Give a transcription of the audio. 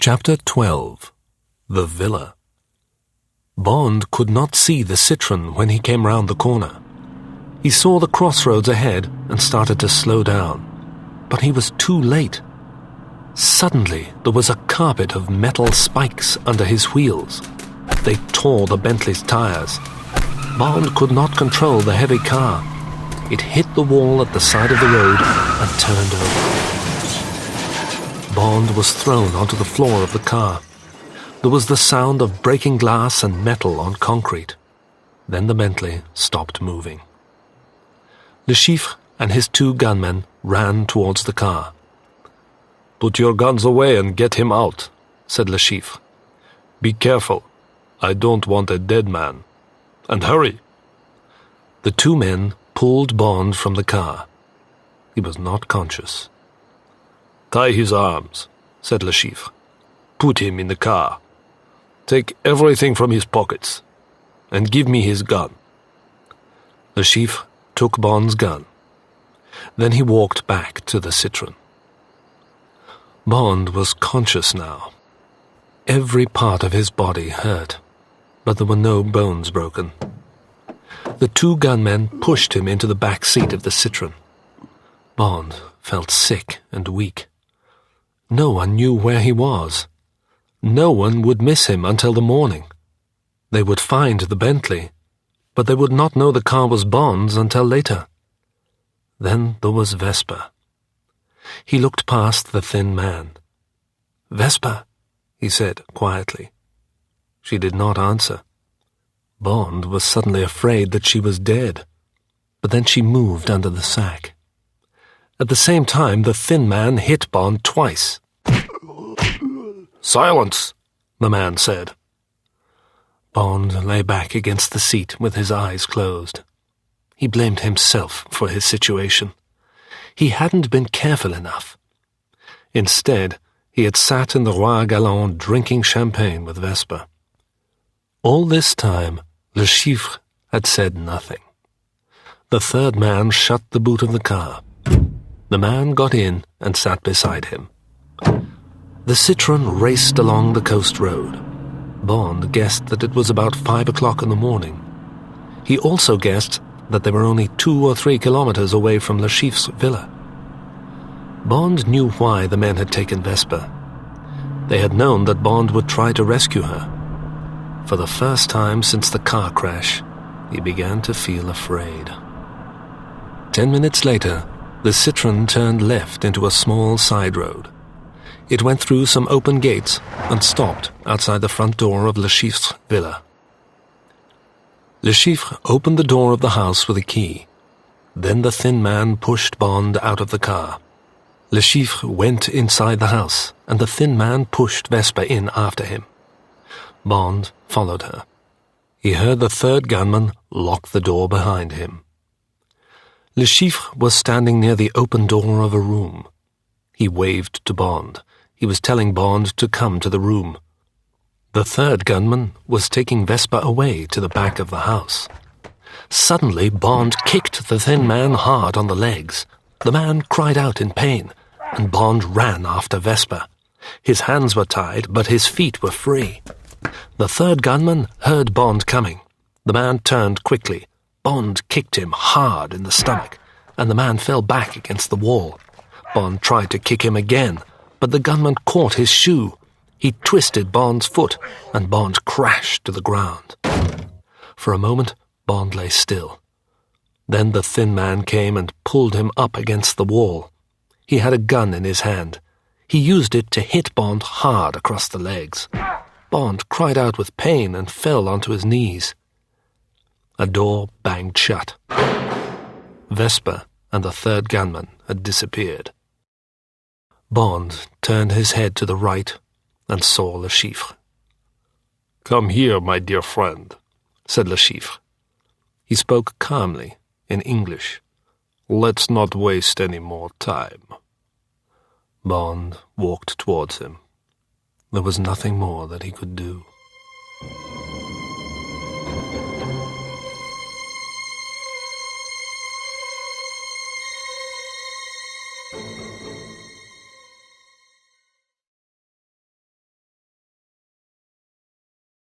Chapter 12. The Villa. Bond could not see the Citroën when he came round the corner. He saw the crossroads ahead and started to slow down, but he was too late. Suddenly, there was a carpet of metal spikes under his wheels. They tore the Bentley's tires. Bond could not control the heavy car. It hit the wall at the side of the road and turned over. Bond was thrown onto the floor of the car. There was the sound of breaking glass and metal on concrete. Then the Bentley stopped moving. Le Chiffre and his two gunmen ran towards the car. "Put your guns away and get him out," said Le Chiffre. "Be careful. I don't want a dead man. And hurry." The two men pulled Bond from the car. He was not conscious. "Tie his arms," said Le Chiffre. "Put him in the car. Take everything from his pockets, and give me his gun." Le Chiffre took Bond's gun. Then he walked back to the Citroën. Bond was conscious now. Every part of his body hurt, but there were no bones broken. The two gunmen pushed him into the back seat of the Citroën. Bond felt sick and weak. No one knew where he was. No one would miss him until the morning. They would find the Bentley, but they would not know the car was Bond's until later. Then there was Vesper. He looked past the thin man. "Vesper," he said quietly. She did not answer. Bond was suddenly afraid that she was dead, but then she moved under the sack. At the same time, the thin man hit Bond twice. "Silence," the man said. Bond lay back against the seat with his eyes closed. He blamed himself for his situation. He hadn't been careful enough. Instead, he had sat in the Roi Galland drinking champagne with Vesper. All this time, Le Chiffre had said nothing. The third man shut the boot of the car. The man got in and sat beside him. The Citroën raced along the coast road. Bond guessed that it was about 5 o'clock in the morning. He also guessed that they were only 2 or 3 kilometers away from Le Chiffre's villa. Bond knew why the men had taken Vesper. They had known that Bond would try to rescue her. For the first time since the car crash, he began to feel afraid. 10 minutes later, the Citroën turned left into a small side road. It went through some open gates and stopped outside the front door of Le Chiffre's villa. Le Chiffre opened the door of the house with a key. Then the thin man pushed Bond out of the car. Le Chiffre went inside the house, and the thin man pushed Vesper in after him. Bond followed her. He heard the third gunman lock the door behind him. Le Chiffre was standing near the open door of a room. He waved to Bond. He was telling Bond to come to the room. The third gunman was taking Vesper away to the back of the house. Suddenly, Bond kicked the thin man hard on the legs. The man cried out in pain, and Bond ran after Vesper. His hands were tied, but his feet were free. The third gunman heard Bond coming. The man turned quickly. Bond kicked him hard in the stomach, and the man fell back against the wall. Bond tried to kick him again, but the gunman caught his shoe. He twisted Bond's foot, and Bond crashed to the ground. For a moment, Bond lay still. Then the thin man came and pulled him up against the wall. He had a gun in his hand. He used it to hit Bond hard across the legs. Bond cried out with pain and fell onto his knees. A door banged shut. Vesper and the third gunman had disappeared. Bond turned his head to the right and saw Le Chiffre. "Come here, my dear friend," said Le Chiffre. He spoke calmly in English. "Let's not waste any more time." Bond walked towards him. There was nothing more that he could do.